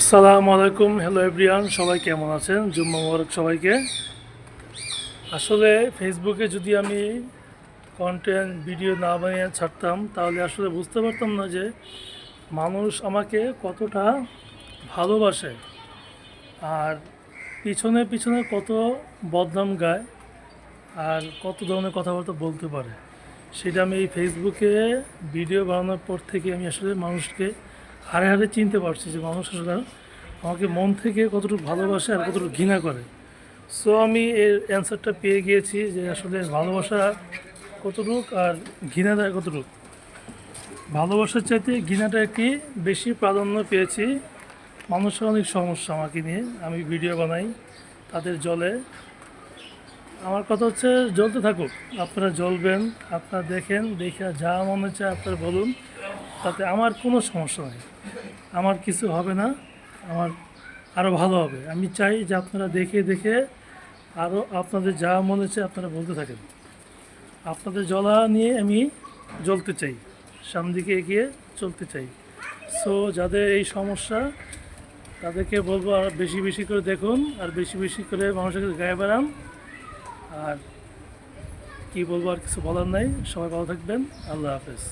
আসসালামু আলাইকুম, hello everyone, সবাই কেমন আছেন? জুম্মা মোবারক সবাইকে। আসলে ফেসবুকে যদি আমি কন্টেন্ট ভিডিও না বানিয়ে ছাড়তাম তাহলে আসলে বুঝতে পারতাম না যে মানুষ আমাকে কতটা ভালোবাসে আর পিছনে পিছনে কত বদনাম গায় আর কত ধরনের কথাবার্তা বলতে পারে। সেটা আমি এই ফেসবুকে ভিডিও বানানোর পর থেকে আমি আসলে মানুষকে হাড়ে হাড়ে চিনতে পারছি যে মানুষ আসলে আমাকে মন থেকে কতটুকু ভালোবাসে আর কতটুকু ঘৃণা করে। সো আমি এর অ্যান্সারটা পেয়ে গিয়েছি যে আসলে ভালোবাসা কতটুক আর ঘৃণা দেয় কতটুক। ভালোবাসার চাইতে ঘৃণাটা একটি বেশি প্রাধান্য পেয়েছি। মানুষের অনেক সমস্যা আমাকে নিয়ে, আমি ভিডিও বানাই, তাদের জ্বলে। আমার কথা হচ্ছে জ্বলতে থাকুক, আপনারা জ্বলবেন, আপনারা দেখেন, দেখে যা মনে চায় আপনারা বলুন, তাতে আমার কোনো সমস্যা নেই, আমার কিছু হবে না, আমার আরও ভালো হবে। আমি চাই যে আপনারা দেখে দেখে আরও আপনাদের যা মনে চায় আপনারা বলতে থাকেন। আপনাদের জ্বলা নিয়ে আমি জ্বলতে চাই, সামনের দিকে এগিয়ে চলতে চাই। সো যাদের এই সমস্যা তাদেরকে বলবো আর বেশি বেশি করে দেখুন আর বেশি বেশি করে মানুষের কাছে গায়ে বেড়ান। আর কি বলবো, আর কিছু বলার নাই। সবাই ভালো থাকবেন। আল্লাহ হাফেজ।